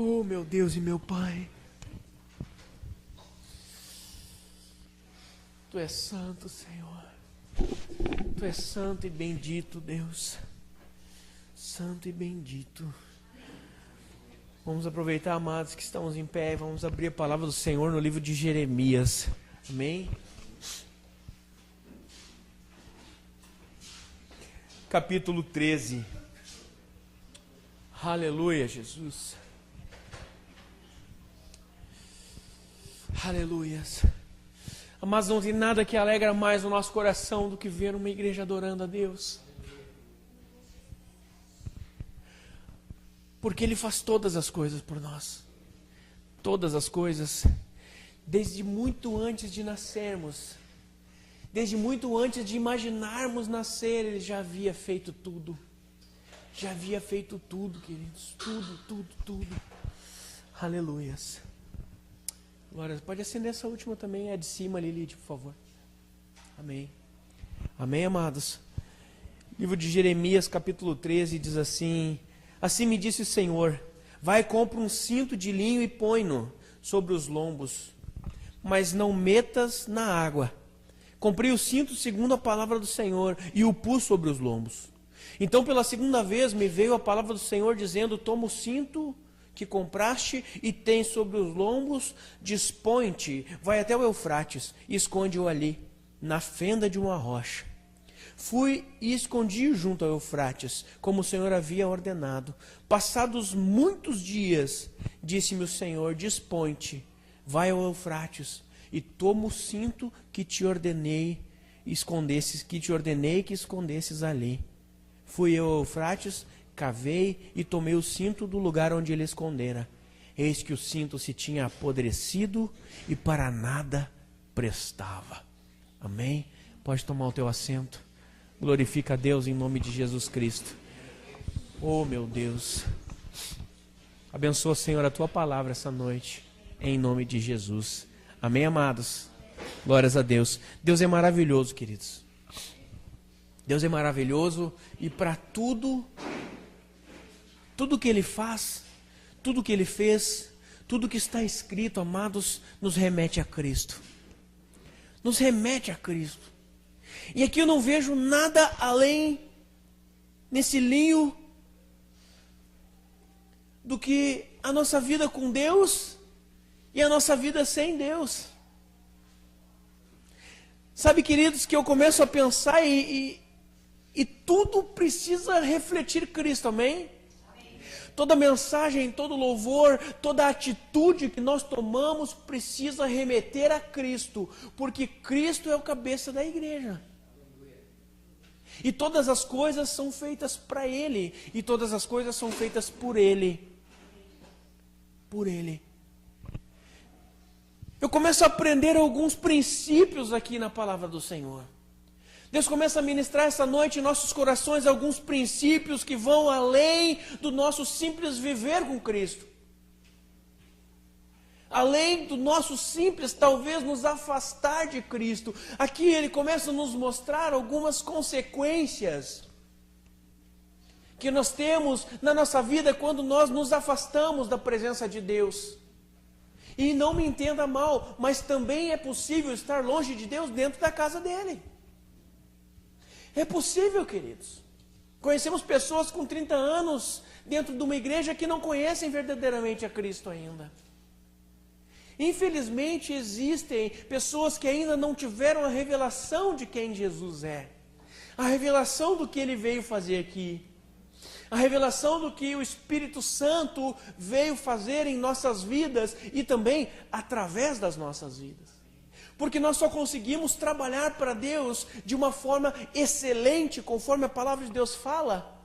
Oh, meu Deus e meu Pai, Tu és santo, Senhor. Tu és santo e bendito, Deus. Santo e bendito. Vamos aproveitar, amados, que estamos em pé, e vamos abrir a palavra do Senhor no livro de Jeremias. Amém? Capítulo 13. Aleluia, Jesus. Aleluias. Mas não tem nada que alegra mais o nosso coração do que ver uma igreja adorando a Deus. Porque Ele faz todas as coisas por nós. Todas as coisas. Desde muito antes de nascermos. Desde muito antes de imaginarmos nascer, Ele já havia feito tudo. Já havia feito tudo, queridos. Tudo. Aleluias. Glória. Pode acender essa última também, é de cima, Lilith, por favor. Amém. Amém, amados. Livro de Jeremias, capítulo 13, diz assim: Assim me disse o Senhor, vai, compra um cinto de linho e põe-no sobre os lombos, mas não metas na água. Comprei o cinto segundo a palavra do Senhor e o pus sobre os lombos. Então pela segunda vez me veio a palavra do Senhor dizendo, toma o cinto que compraste e tem sobre os lombos, dispõe-te, vai até o Eufrates e esconde-o ali, na fenda de uma rocha. Fui e escondi junto ao Eufrates, como o Senhor havia ordenado. Passados muitos dias, disse-me o Senhor, dispõe-te, vai ao Eufrates e toma o cinto que te ordenei que escondesses ali. Fui eu ao Eufrates, cavei e tomei o cinto do lugar onde ele escondera. Eis que o cinto se tinha apodrecido e para nada prestava. Amém? Pode tomar o teu assento. Glorifica a Deus em nome de Jesus Cristo. Oh, meu Deus. Abençoa, Senhor, a Tua palavra essa noite, em nome de Jesus. Amém, amados? Glórias a Deus. Deus é maravilhoso, queridos. Deus é maravilhoso e para tudo que Ele faz, tudo que Ele fez, tudo que está escrito, amados, nos remete a Cristo. Nos remete a Cristo. E aqui eu não vejo nada além, nesse linho, do que a nossa vida com Deus e a nossa vida sem Deus. Sabe, queridos, que eu começo a pensar e tudo precisa refletir Cristo, amém? Toda mensagem, todo louvor, toda atitude que nós tomamos precisa remeter a Cristo, porque Cristo é o cabeça da igreja. E todas as coisas são feitas para Ele, e todas as coisas são feitas por Ele. Por Ele. Eu começo a aprender alguns princípios aqui na palavra do Senhor. Deus começa a ministrar essa noite em nossos corações alguns princípios que vão além do nosso simples viver com Cristo. Além do nosso simples, talvez, nos afastar de Cristo. Aqui Ele começa a nos mostrar algumas consequências que nós temos na nossa vida quando nós nos afastamos da presença de Deus. E não me entenda mal, mas também é possível estar longe de Deus dentro da casa dEle. É possível, queridos. Conhecemos pessoas com 30 anos dentro de uma igreja que não conhecem verdadeiramente a Cristo ainda. Infelizmente existem pessoas que ainda não tiveram a revelação de quem Jesus é. A revelação do que Ele veio fazer aqui. A revelação do que o Espírito Santo veio fazer em nossas vidas e também através das nossas vidas. Porque nós só conseguimos trabalhar para Deus de uma forma excelente, conforme a palavra de Deus fala,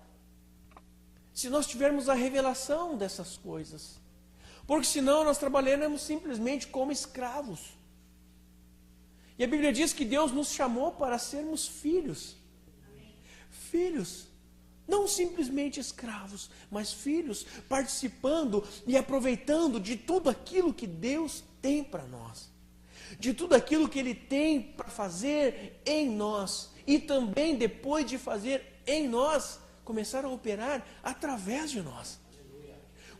se nós tivermos a revelação dessas coisas. Porque senão nós trabalharemos simplesmente como escravos. E a Bíblia diz que Deus nos chamou para sermos filhos. Filhos. Não simplesmente escravos, mas filhos, participando e aproveitando de tudo aquilo que Deus tem para nós. De tudo aquilo que Ele tem para fazer em nós. E também, depois de fazer em nós, começar a operar através de nós.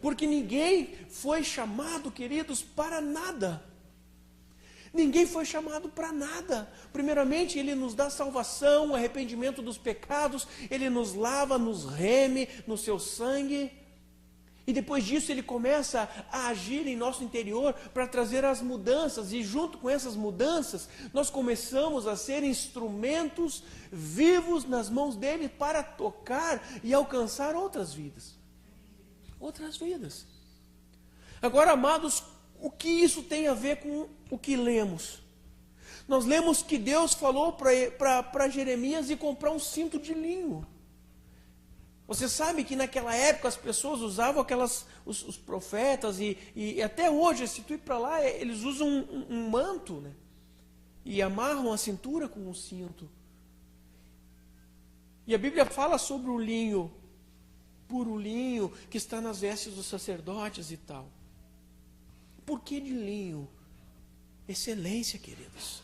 Porque ninguém foi chamado, queridos, para nada. Ninguém foi chamado para nada. Primeiramente, Ele nos dá salvação, o arrependimento dos pecados, Ele nos lava, nos reme no seu sangue. E depois disso Ele começa a agir em nosso interior para trazer as mudanças. E junto com essas mudanças, nós começamos a ser instrumentos vivos nas mãos dEle para tocar e alcançar outras vidas. Outras vidas. Agora, amados, o que isso tem a ver com o que lemos? Nós lemos que Deus falou para Jeremias ir comprar um cinto de linho. Você sabe que naquela época as pessoas usavam os profetas e até hoje, se tu ir para lá, eles usam um manto, né? E amarram a cintura com um cinto. E a Bíblia fala sobre o linho, puro linho, que está nas vestes dos sacerdotes e tal. Por que de linho? Excelência, queridos.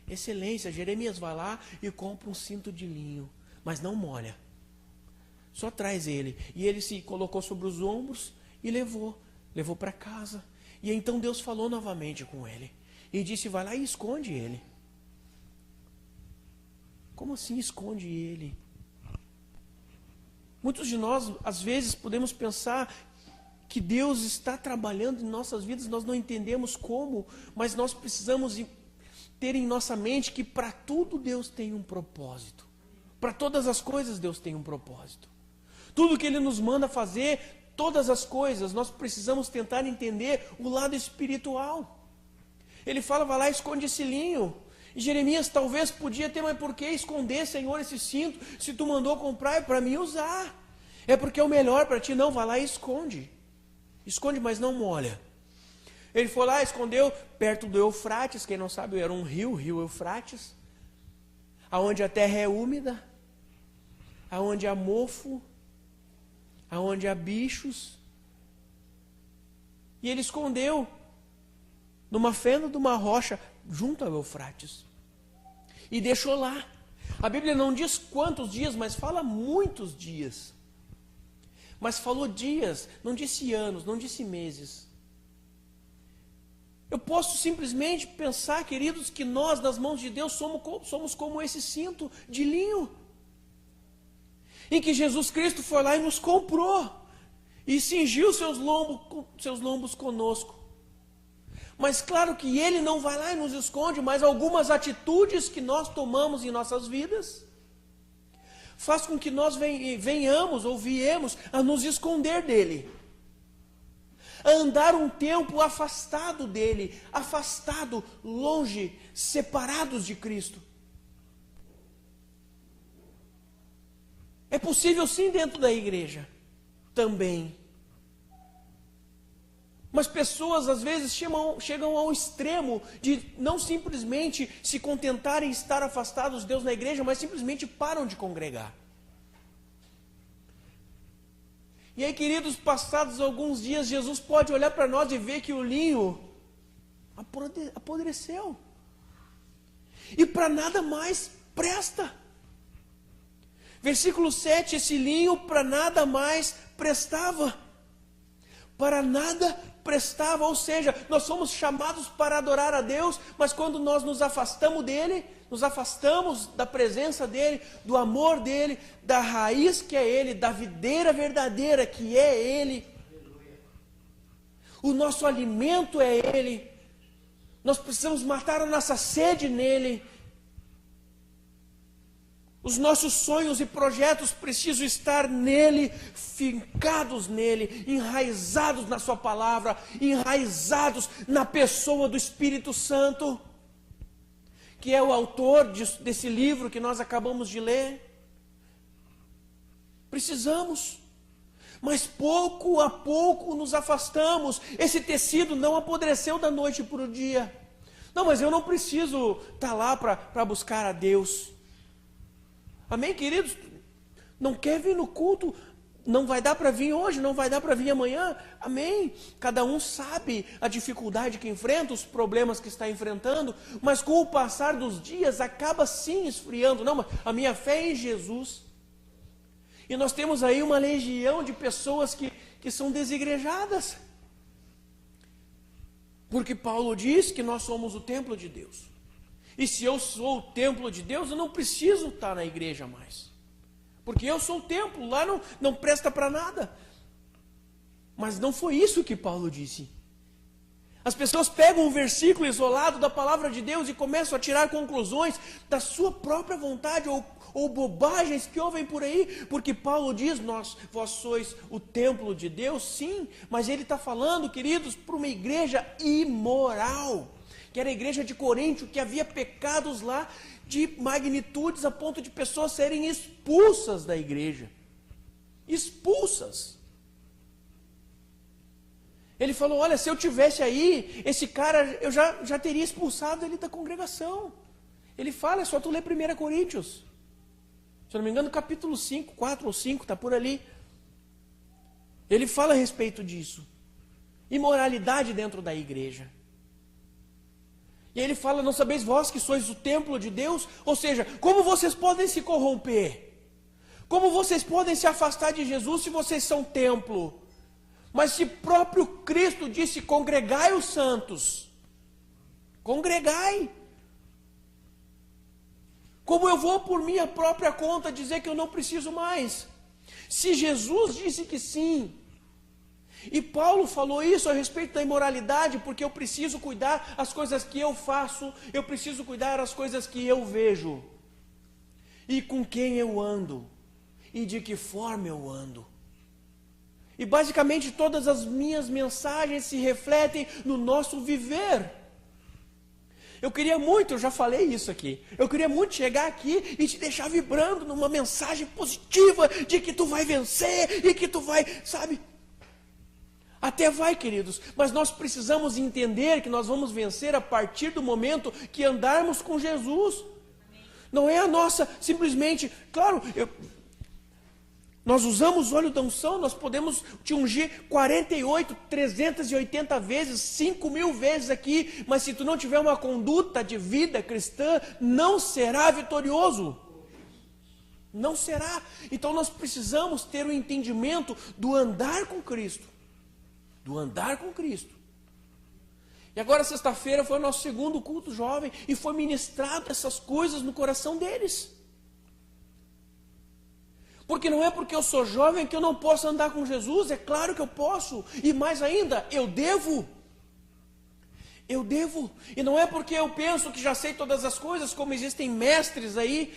Excelência. Jeremias vai lá e compra um cinto de linho, mas não molha. Só traz ele. E ele se colocou sobre os ombros e levou para casa. E então Deus falou novamente com ele. E disse, vai lá e esconde ele. Como assim esconde ele? Muitos de nós, às vezes, podemos pensar que Deus está trabalhando em nossas vidas, nós não entendemos como, mas nós precisamos ter em nossa mente que para tudo Deus tem um propósito. Para todas as coisas Deus tem um propósito. Tudo que Ele nos manda fazer, todas as coisas, nós precisamos tentar entender o lado espiritual. Ele fala, vai lá e esconde esse linho. E Jeremias talvez podia ter, mas por que esconder, Senhor, esse cinto? Se tu mandou comprar, é para mim usar. É porque é o melhor para ti. Não, vai lá e esconde. Esconde, mas não molha. Ele foi lá, escondeu perto do Eufrates. Quem não sabe, era um rio Eufrates. Aonde a terra é úmida. Aonde há mofo. Aonde há bichos. E ele escondeu numa fenda de uma rocha junto ao Eufrates. E deixou lá. A Bíblia não diz quantos dias, mas fala muitos dias. Mas falou dias, não disse anos, não disse meses. Eu posso simplesmente pensar, queridos, que nós, nas mãos de Deus, somos como esse cinto de linho. Em que Jesus Cristo foi lá e nos comprou. E cingiu seus lombos conosco. Mas claro que Ele não vai lá e nos esconde, mas algumas atitudes que nós tomamos em nossas vidas faz com que nós venhamos ou viemos a nos esconder dEle. A andar um tempo afastado dEle, afastado, longe, separados de Cristo. É possível sim dentro da igreja, também. Mas pessoas às vezes chegam ao extremo de não simplesmente se contentarem em estar afastados de Deus na igreja, mas simplesmente param de congregar. E aí, queridos, passados alguns dias, Jesus pode olhar para nós e ver que o linho apodreceu. E para nada mais presta. Versículo 7, esse linho para nada mais prestava. Para nada prestava, ou seja, nós somos chamados para adorar a Deus, mas quando nós nos afastamos dEle, nos afastamos da presença dEle, do amor dEle, da raiz que é Ele, da videira verdadeira que é Ele, o nosso alimento é Ele, nós precisamos matar a nossa sede nele, os nossos sonhos e projetos precisam estar nele, fincados nele, enraizados na sua palavra, enraizados na pessoa do Espírito Santo, que é o autor desse livro que nós acabamos de ler. Precisamos, mas pouco a pouco nos afastamos. Esse tecido não apodreceu da noite para o dia. Não, mas eu não preciso estar lá para buscar a Deus. Amém, queridos? Não quer vir no culto? Não vai dar para vir hoje, não vai dar para vir amanhã? Amém? Cada um sabe a dificuldade que enfrenta, os problemas que está enfrentando, mas com o passar dos dias acaba sim esfriando. Não, mas a minha fé é em Jesus. E nós temos aí uma legião de pessoas que que são desigrejadas. Porque Paulo diz que nós somos o templo de Deus. E se eu sou o templo de Deus, eu não preciso estar na igreja mais. Porque eu sou o templo, lá não presta para nada. Mas não foi isso que Paulo disse. As pessoas pegam um versículo isolado da palavra de Deus e começam a tirar conclusões da sua própria vontade ou bobagens que ouvem por aí, porque Paulo diz, vós sois o templo de Deus, sim, mas ele está falando, queridos, para uma igreja imoral, que era a igreja de Coríntio, que havia pecados lá de magnitudes a ponto de pessoas serem expulsas da igreja. Expulsas. Ele falou, olha, se eu tivesse aí, esse cara, eu já teria expulsado ele da congregação. Ele fala, é só tu ler 1 Coríntios. Se eu não me engano, capítulo 5, 4 ou 5, está por ali. Ele fala a respeito disso. Imoralidade dentro da igreja. E ele fala, não sabeis vós que sois o templo de Deus? Ou seja, como vocês podem se corromper? Como vocês podem se afastar de Jesus se vocês são templo? Mas se próprio Cristo disse, congregai os santos. Congregai. Como eu vou por minha própria conta dizer que eu não preciso mais? Se Jesus disse que sim, e Paulo falou isso a respeito da imoralidade, porque eu preciso cuidar as coisas que eu faço, eu preciso cuidar as coisas que eu vejo, e com quem eu ando, e de que forma eu ando. E basicamente todas as minhas mensagens se refletem no nosso viver. Eu queria muito, eu já falei isso aqui, eu queria muito chegar aqui e te deixar vibrando numa mensagem positiva de que tu vai vencer e que tu vai, sabe? Até vai, queridos, mas nós precisamos entender que nós vamos vencer a partir do momento que andarmos com Jesus. Não é a nossa, simplesmente, claro, nós usamos óleo da unção, nós podemos te ungir 48, 380 vezes, 5.000 vezes aqui, mas se tu não tiver uma conduta de vida cristã, não será vitorioso. Não será. Então nós precisamos ter o entendimento do andar com Cristo. Do andar com Cristo. E agora sexta-feira foi o nosso segundo culto jovem e foi ministrado essas coisas no coração deles. Porque não é porque eu sou jovem que eu não posso andar com Jesus, é claro que eu posso, e mais ainda, eu devo. Eu devo, e não é porque eu penso que já sei todas as coisas, como existem mestres aí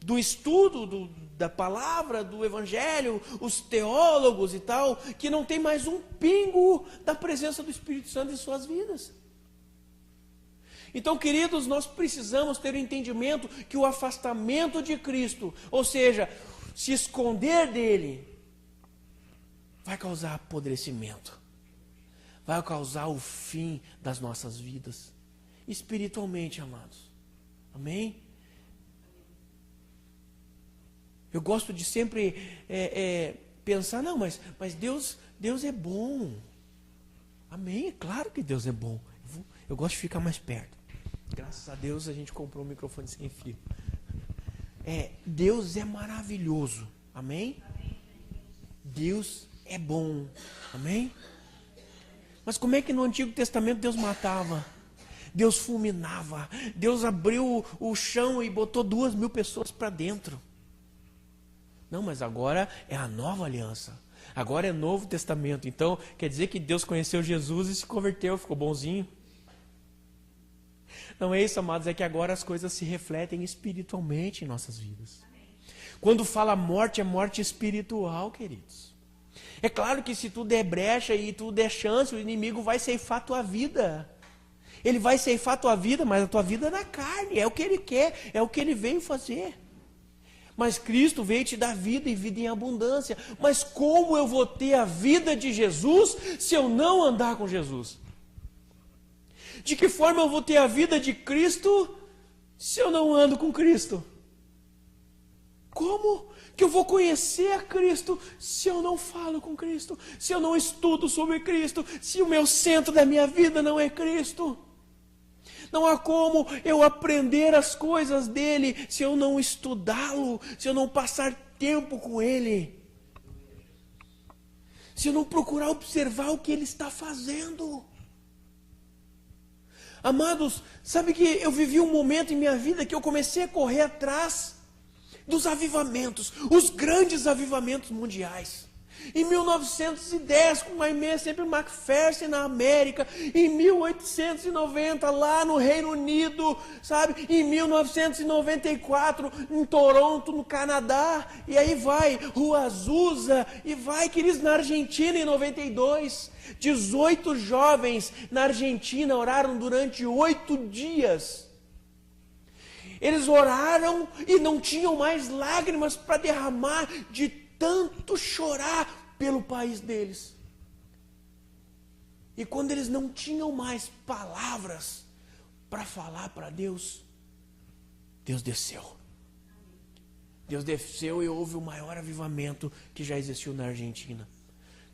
do estudo da palavra, do evangelho, os teólogos e tal, que não tem mais um pingo da presença do Espírito Santo em suas vidas. Então, queridos, nós precisamos ter o entendimento que o afastamento de Cristo, ou seja, se esconder dele, vai causar apodrecimento, vai causar o fim das nossas vidas, espiritualmente, amados. Amém? Eu gosto de sempre pensar, não, mas Deus é bom. Amém? É claro que Deus é bom. Eu gosto de ficar mais perto. Graças a Deus a gente comprou um microfone sem fio. Deus é maravilhoso. Amém? Deus é bom. Amém? Mas como é que no Antigo Testamento Deus matava? Deus fulminava. Deus abriu o chão e botou 2.000 pessoas para dentro. Não, mas agora é a nova aliança. Agora é Novo Testamento. Então, quer dizer que Deus conheceu Jesus e se converteu, ficou bonzinho. Não é isso, amados, é que agora as coisas se refletem espiritualmente em nossas vidas. Quando fala morte, é morte espiritual, queridos. É claro que se tu der brecha e tu der chance, o inimigo vai ceifar a tua vida. Ele vai ceifar a tua vida, mas a tua vida é na carne, é o que ele quer, é o que ele veio fazer. Mas Cristo veio te dar vida e vida em abundância. Mas como eu vou ter a vida de Jesus se eu não andar com Jesus? De que forma eu vou ter a vida de Cristo se eu não ando com Cristo? Como que eu vou conhecer a Cristo se eu não falo com Cristo? Se eu não estudo sobre Cristo? Se o meu centro da minha vida não é Cristo? Não há como eu aprender as coisas dele se eu não estudá-lo, se eu não passar tempo com ele. se eu não procurar observar o que Ele está fazendo. Amados, sabe que eu vivi um momento em minha vida que eu comecei a correr atrás dos avivamentos, os grandes avivamentos mundiais. Em 1910, com Aimee sempre McPherson na América. Em 1890, lá no Reino Unido, sabe? Em 1994, em Toronto, no Canadá. E aí vai, Rua Azusa. E vai, queridos, na Argentina, em 92. 18 jovens na Argentina oraram durante 8 dias. Eles oraram e não tinham mais lágrimas para derramar de tanto chorar pelo país deles. E quando eles não tinham mais palavras para falar para Deus, Deus desceu. Deus desceu e houve o maior avivamento que já existiu na Argentina.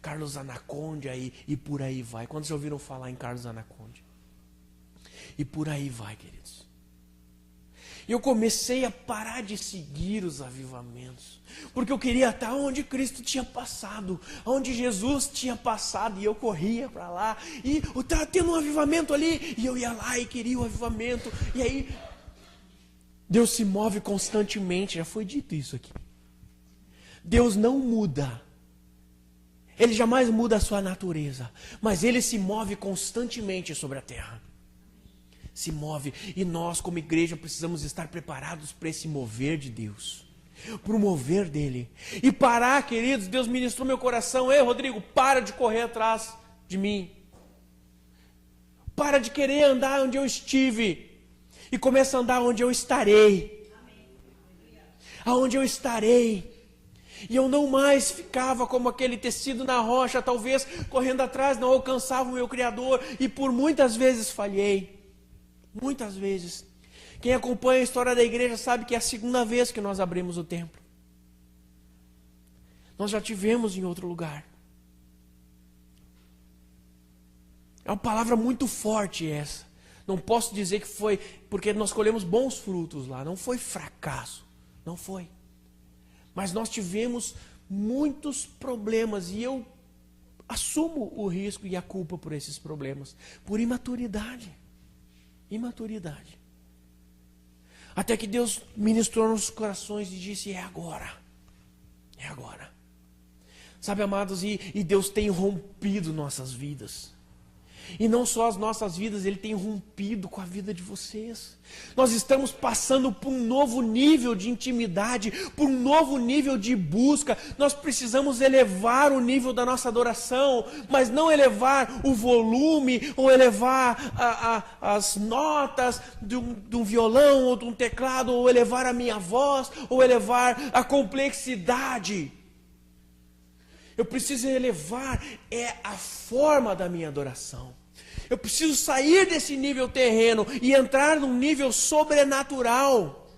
Carlos Anaconda e por aí vai. Quantos já ouviram falar em Carlos Anaconda? E por aí vai, queridos. E eu comecei a parar de seguir os avivamentos, porque eu queria estar onde Cristo tinha passado, onde Jesus tinha passado, e eu corria para lá, e estava tendo um avivamento ali, e eu ia lá e queria o avivamento, e aí, Deus se move constantemente, já foi dito isso aqui. Deus não muda, Ele jamais muda a sua natureza, mas Ele se move constantemente sobre a terra. Se move, e nós como igreja precisamos estar preparados para esse mover de Deus, para o mover dele, e parar, queridos. Deus ministrou meu coração: ei, Rodrigo, para de correr atrás de mim, para de querer andar onde eu estive, e começa a andar onde eu estarei, aonde eu estarei. E eu não mais ficava como aquele tecido na rocha, talvez correndo atrás, não alcançava o meu Criador, e por muitas vezes falhei. Muitas vezes. Quem acompanha a história da igreja sabe que é a segunda vez que nós abrimos o templo. Nós já tivemos em outro lugar. É uma palavra muito forte essa. Não posso dizer que foi porque nós colhemos bons frutos lá. Não foi fracasso. Não foi. Mas nós tivemos muitos problemas. E eu assumo o risco e a culpa por esses problemas. Por imaturidade. Imaturidade. Até que Deus ministrou nos corações e disse: é agora. É agora. Sabe, amados, e Deus tem rompido nossas vidas. E não só as nossas vidas, Ele tem rompido com a vida de vocês. Nós estamos passando por um novo nível de intimidade, por um novo nível de busca. Nós precisamos elevar o nível da nossa adoração, mas não elevar o volume, ou elevar as notas de um violão, ou de um teclado, ou elevar a minha voz, ou elevar a complexidade. Eu preciso elevar a forma da minha adoração. Eu preciso sair desse nível terreno e entrar num nível sobrenatural.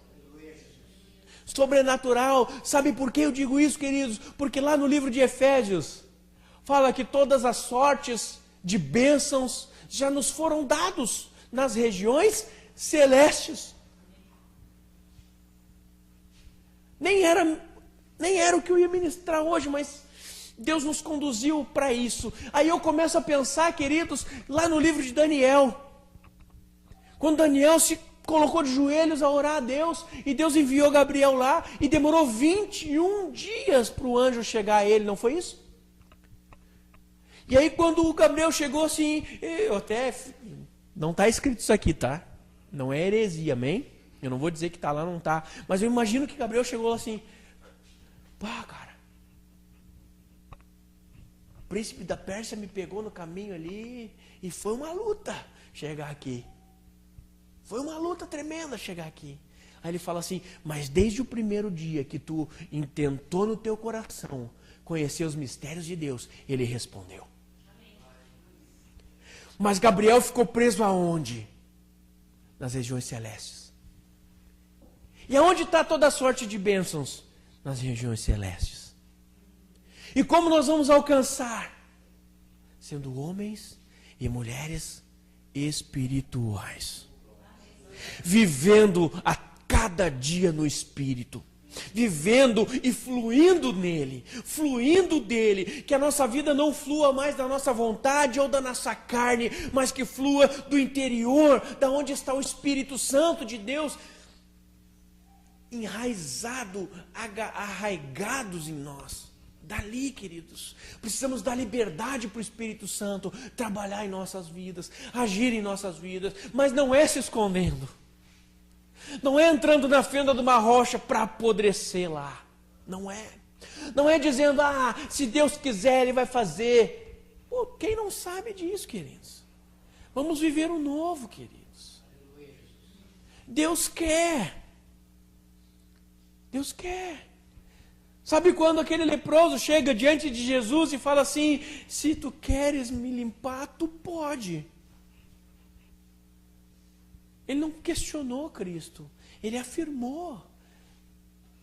Sobrenatural. Sabe por que eu digo isso, queridos? Porque lá no livro de Efésios fala que todas as sortes de bênçãos já nos foram dados nas regiões celestes. Nem era o que eu ia ministrar hoje, mas Deus nos conduziu para isso. Aí eu começo a pensar, queridos, lá no livro de Daniel. Quando Daniel se colocou de joelhos a orar a Deus, e Deus enviou Gabriel lá, e demorou 21 dias para o anjo chegar a ele, não foi isso? E aí quando o Gabriel chegou assim, não está escrito isso aqui, tá? Não é heresia, amém? Eu não vou dizer que está lá, não está. Mas eu imagino que Gabriel chegou assim: pá, cara, o príncipe da Pérsia me pegou no caminho ali, e foi uma luta chegar aqui. Foi uma luta tremenda chegar aqui. Aí ele fala assim: mas desde o primeiro dia que tu intentou no teu coração conhecer os mistérios de Deus, ele respondeu. Mas Gabriel ficou preso aonde? Nas regiões celestes. E aonde está toda a sorte de bênçãos? Nas regiões celestes. E como nós vamos alcançar? Sendo homens e mulheres espirituais. Vivendo a cada dia no Espírito. vivendo e fluindo nele, fluindo dele, que a nossa vida não flua mais da nossa vontade ou da nossa carne, mas que flua do interior, da onde está o Espírito Santo de Deus, enraizado, arraigados em nós. Dali, queridos, precisamos dar liberdade para o Espírito Santo trabalhar em nossas vidas, agir em nossas vidas, mas não é se escondendo, não é entrando na fenda de uma rocha para apodrecer lá, não é dizendo, se Deus quiser Ele vai fazer. Pô, quem não sabe disso, queridos? Vamos viver o novo, queridos. Deus quer. Deus quer. Sabe quando aquele leproso chega diante de Jesus e fala assim: se tu queres me limpar, tu pode. Ele não questionou Cristo, ele afirmou: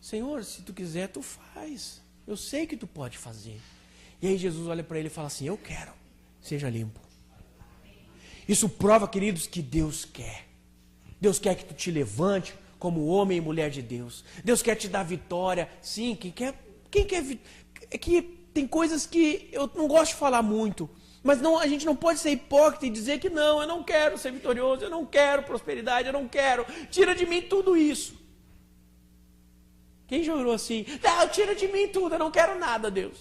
Senhor, se tu quiser, tu faz. Eu sei que tu pode fazer. E aí Jesus olha para ele e fala assim: eu quero, seja limpo. Isso prova, queridos, que Deus quer. Deus quer que tu te levante como homem e mulher de Deus. Deus quer te dar vitória. Sim, quem quer é que tem coisas que eu não gosto de falar muito, mas não, a gente não pode ser hipócrita e dizer que não, eu não quero ser vitorioso, eu não quero prosperidade, eu não quero. Tira de mim tudo isso. Quem já orou assim? Não, tira de mim tudo, eu não quero nada, Deus.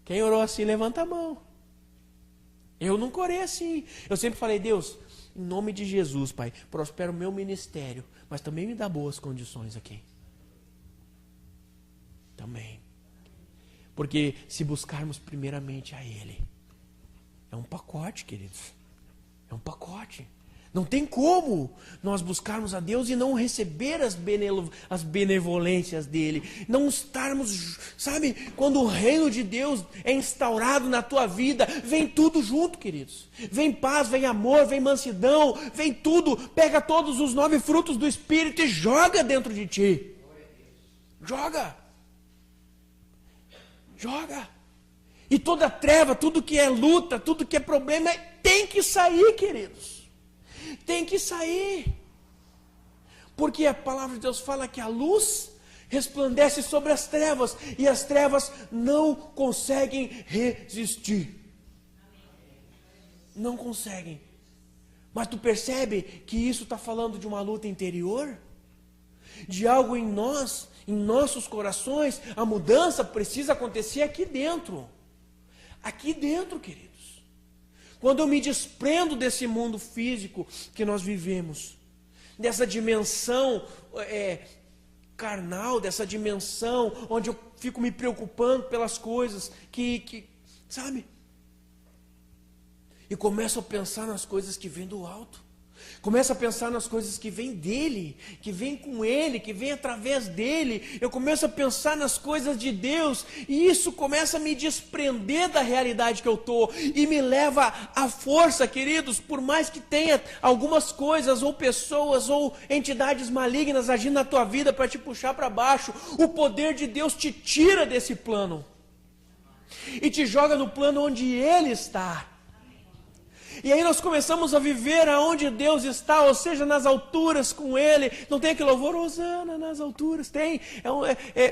Quem orou assim, levanta a mão. Eu nunca orei assim. Eu sempre falei: Deus, em nome de Jesus, Pai, prospera o meu ministério, mas também me dá boas condições aqui. Também. Porque se buscarmos primeiramente a Ele, é um pacote, queridos. É um pacote. Não tem como nós buscarmos a Deus e não receber as benevolências dEle. Não estarmos, sabe, quando o reino de Deus é instaurado na tua vida, vem tudo junto, queridos. Vem paz, vem amor, vem mansidão, vem tudo. Pega todos os 9 frutos do Espírito e joga dentro de ti. Joga. Joga. E toda treva, tudo que é luta, tudo que é problema, tem que sair, queridos. Tem que sair. Porque a palavra de Deus fala que a luz resplandece sobre as trevas, e as trevas não conseguem resistir. Não conseguem. Mas tu percebe que isso está falando de uma luta interior? De algo em nós, em nossos corações. A mudança precisa acontecer aqui dentro. Aqui dentro, queridos. Quando eu me desprendo desse mundo físico que nós vivemos, dessa dimensão carnal, dessa dimensão onde eu fico me preocupando pelas coisas que sabe? E começo a pensar nas coisas que vêm do alto. Começo a pensar nas coisas que vêm dele, que vêm com ele, que vêm através dele. Eu começo a pensar nas coisas de Deus, e isso começa a me desprender da realidade que eu estou, e me leva à força, queridos, por mais que tenha algumas coisas, ou pessoas, ou entidades malignas agindo na tua vida para te puxar para baixo, o poder de Deus te tira desse plano, e te joga no plano onde ele está. E aí nós começamos a viver aonde Deus está, ou seja, nas alturas com Ele. Não tem aquele louvor, Hosana nas alturas? Tem.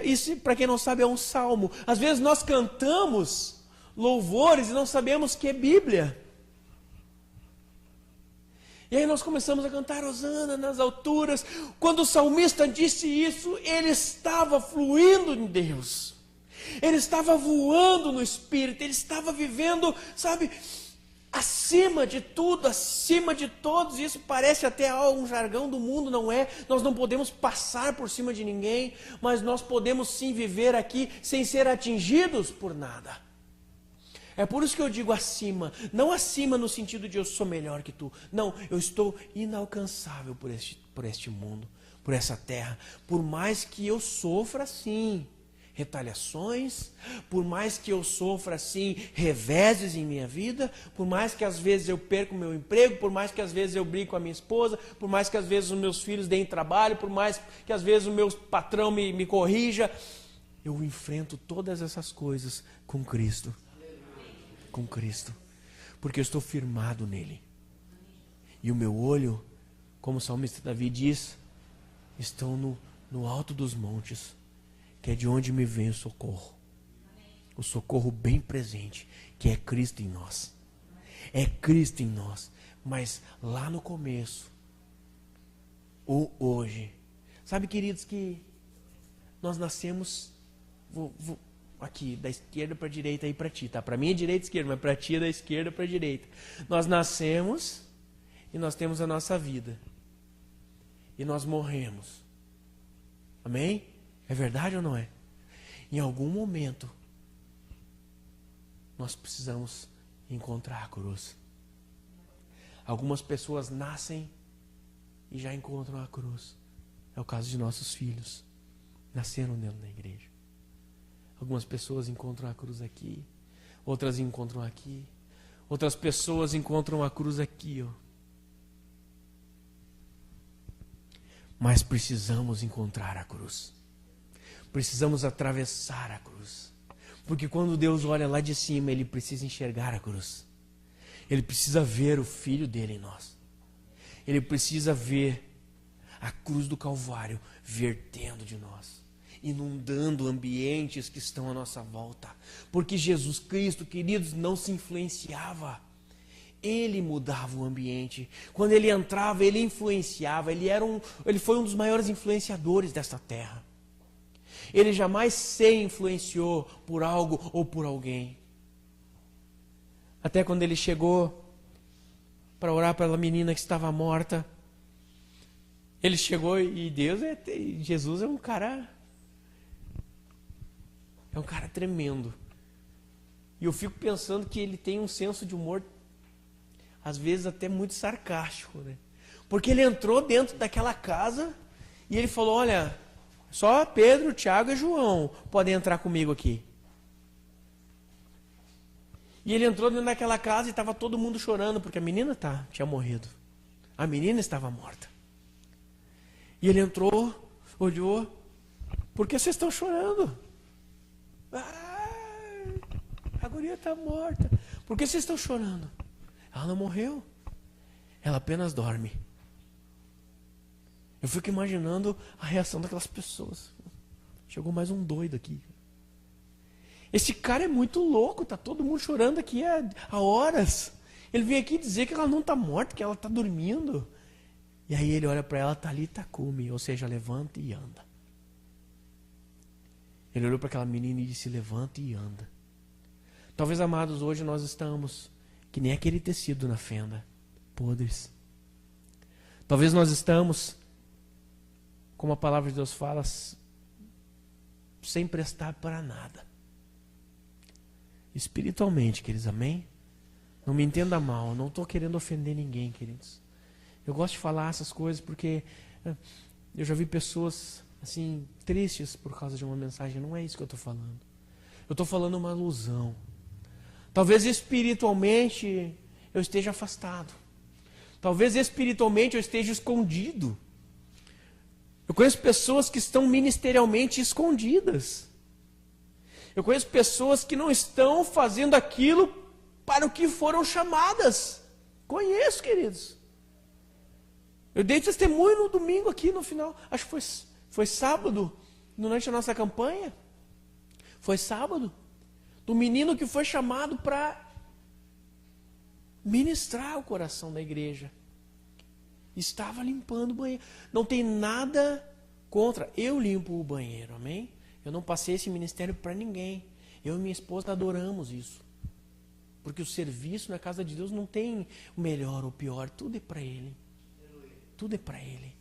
Isso, para quem não sabe, é um salmo. Às vezes nós cantamos louvores e não sabemos que é Bíblia. E aí nós começamos a cantar Hosana nas alturas. Quando o salmista disse isso, ele estava fluindo em Deus. Ele estava voando no Espírito, ele estava vivendo, sabe, acima de tudo, acima de todos. Isso parece até um jargão do mundo, não é? Nós não podemos passar por cima de ninguém, mas nós podemos sim viver aqui sem ser atingidos por nada. É por isso que eu digo acima, não acima no sentido de eu sou melhor que tu. Não, eu estou inalcançável por este mundo, por essa terra. Por mais que eu sofra sim retaliações, por mais que eu sofra assim reveses em minha vida, por mais que às vezes eu perca o meu emprego, por mais que às vezes eu brigue com a minha esposa, por mais que às vezes os meus filhos deem trabalho, por mais que às vezes o meu patrão me corrija, eu enfrento todas essas coisas com Cristo. Com Cristo. Porque eu estou firmado nele. E o meu olho, como o salmista Davi diz, estão no alto dos montes, que é de onde me vem o socorro. O socorro bem presente, que é Cristo em nós. É Cristo em nós. Mas lá no começo, ou hoje, sabe, queridos, que nós nascemos, aqui, da esquerda para a direita aí para ti, tá? Para mim é direita e esquerda, mas para ti é da esquerda para a direita. Nós nascemos e nós temos a nossa vida. E nós morremos. Amém? É verdade ou não é? Em algum momento, nós precisamos encontrar a cruz. Algumas pessoas nascem e já encontram a cruz. É o caso de nossos filhos. Nasceram dentro da igreja. Algumas pessoas encontram a cruz aqui. Outras encontram aqui. Outras pessoas encontram a cruz aqui, ó. Mas precisamos encontrar a cruz. Precisamos atravessar a cruz. Porque quando Deus olha lá de cima, Ele precisa enxergar a cruz. Ele precisa ver o Filho dele em nós. Ele precisa ver a cruz do Calvário vertendo de nós, inundando ambientes que estão à nossa volta. Porque Jesus Cristo, queridos, não se influenciava. Ele mudava o ambiente. Quando Ele entrava, Ele influenciava. Ele foi um dos maiores influenciadores desta terra. Ele jamais se influenciou por algo ou por alguém. Até quando Ele chegou para orar pela menina que estava morta, Ele chegou e Jesus é um cara tremendo. E eu fico pensando que Ele tem um senso de humor, às vezes até muito sarcástico, né? Porque Ele entrou dentro daquela casa e Ele falou: olha, só Pedro, Tiago e João podem entrar comigo aqui. E Ele entrou dentro daquela casa e estava todo mundo chorando, porque a menina tinha morrido. A menina estava morta. E Ele entrou, olhou: por que vocês estão chorando? A guria está morta. Por que vocês estão chorando? Ela não morreu. Ela apenas dorme. Eu fico imaginando a reação daquelas pessoas. Chegou mais um doido aqui. Esse cara é muito louco, tá todo mundo chorando aqui há horas. Ele vem aqui dizer que ela não está morta, que ela está dormindo. E aí ele olha para ela, talita cumi, ou seja, levanta e anda. Ele olhou para aquela menina e disse: levanta e anda. Talvez, amados, hoje nós estamos que nem aquele tecido na fenda, podres. Talvez nós estamos, como a palavra de Deus fala, sem prestar para nada. Espiritualmente, queridos, amém? Não me entenda mal, não estou querendo ofender ninguém, queridos. Eu gosto de falar essas coisas porque eu já vi pessoas assim tristes por causa de uma mensagem. Não é isso que eu estou falando. Eu estou falando uma alusão. Talvez espiritualmente eu esteja afastado. Talvez espiritualmente eu esteja escondido. Eu conheço pessoas que estão ministerialmente escondidas. Eu conheço pessoas que não estão fazendo aquilo para o que foram chamadas. Conheço, queridos. Eu dei testemunho no domingo aqui no final. Acho que foi sábado, durante a nossa campanha. Foi sábado. Do menino que foi chamado para ministrar o coração da igreja. Estava limpando o banheiro. Não tem nada contra. Eu limpo o banheiro, amém? Eu não passei esse ministério para ninguém. Eu e minha esposa adoramos isso. Porque o serviço na casa de Deus não tem o melhor ou o pior. Tudo é para Ele. Tudo é para Ele.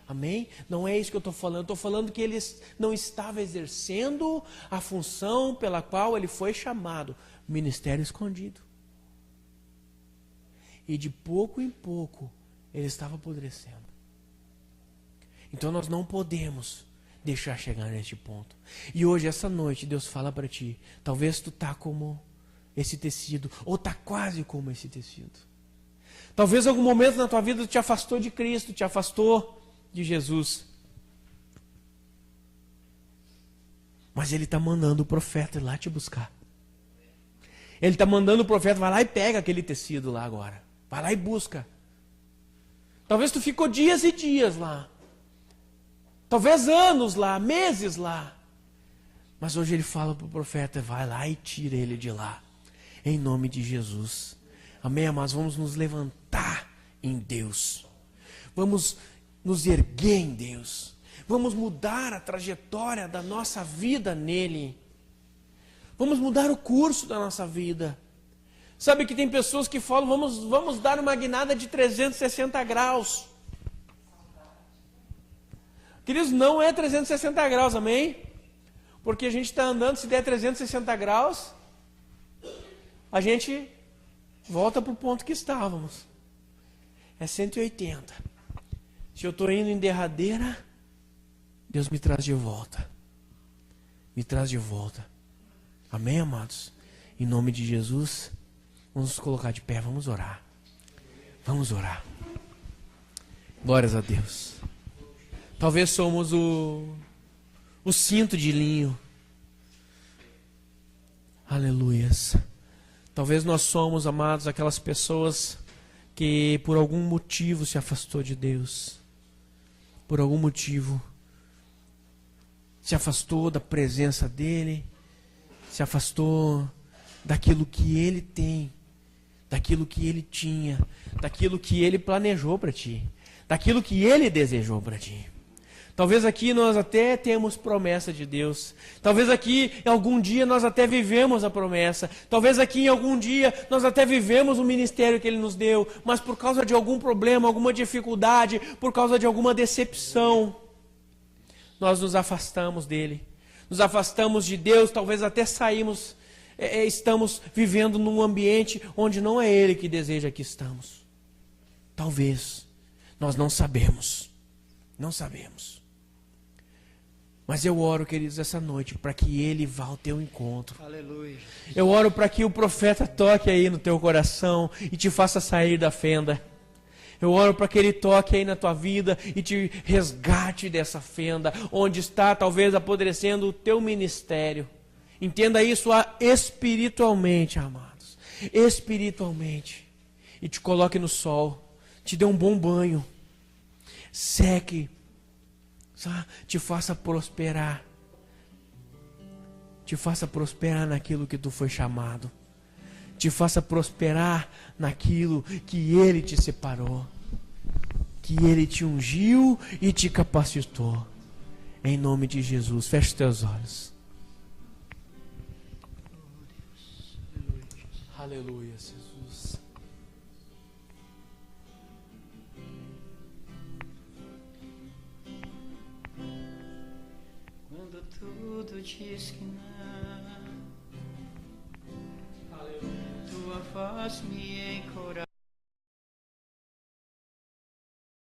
Amém? Não é isso que eu estou falando. Eu estou falando que ele não estava exercendo a função pela qual ele foi chamado. Ministério escondido. E de pouco em pouco ele estava apodrecendo. Então nós não podemos deixar chegar neste ponto. E hoje, essa noite, Deus fala para ti: talvez tu tá como esse tecido, ou tá quase como esse tecido. Talvez em algum momento na tua vida tu te afastou de Cristo, te afastou de Jesus. Mas Ele está mandando o profeta ir lá te buscar. Ele está mandando o profeta: vai lá e pega aquele tecido lá agora. Vai lá e busca. Talvez tu ficou dias e dias lá. talvez anos lá, meses lá. Mas hoje ele fala para o profeta, vai lá e tira ele de lá, em nome de Jesus. Amém, amados? Vamos nos levantar em Deus. Vamos nos erguer em Deus. Vamos mudar a trajetória da nossa vida nele. Vamos mudar o curso da nossa vida. Sabe que tem pessoas que falam, vamos dar uma guinada de 360 graus. Queridos, não é 360 graus, amém? Porque a gente está andando, se der 360 graus, a gente volta para o ponto que estávamos. É 180. Se eu estou indo em derradeira, Deus me traz de volta. Me traz de volta. Amém, amados? Em nome de Jesus, vamos nos colocar de pé, vamos orar. Vamos orar. Glórias a Deus. Talvez somos o cinto de linho. Aleluias. Talvez nós somos, amados, aquelas pessoas que por algum motivo se afastou de Deus. Por algum motivo se afastou da presença dEle. Se afastou daquilo que Ele tem. Daquilo que Ele tinha. Daquilo que Ele planejou para ti. Daquilo que Ele desejou para ti. Talvez aqui nós até temos promessa de Deus. Talvez aqui em algum dia nós até vivemos a promessa. Talvez aqui em algum dia nós até vivemos o ministério que Ele nos deu. Mas por causa de algum problema, alguma dificuldade, por causa de alguma decepção, nós nos afastamos dEle. Nos afastamos de Deus, talvez até saímos, estamos vivendo num ambiente onde não é Ele que deseja que estamos. Talvez, nós não sabemos. Não sabemos. Mas eu oro, queridos, essa noite, para que Ele vá ao teu encontro. Aleluia. Eu oro para que o profeta toque aí no teu coração e te faça sair da fenda. Eu oro para que Ele toque aí na tua vida e te resgate dessa fenda, onde está talvez apodrecendo o teu ministério. Entenda isso espiritualmente, amados. Espiritualmente. E te coloque no sol. Te dê um bom banho. Seque, te faça prosperar. Te faça prosperar naquilo que tu foi chamado. Te faça prosperar naquilo que Ele te separou. Que Ele te ungiu e te capacitou. Em nome de Jesus, feche os teus olhos. Aleluia, Jesus. Quando tudo diz que não, tua voz me encoraja.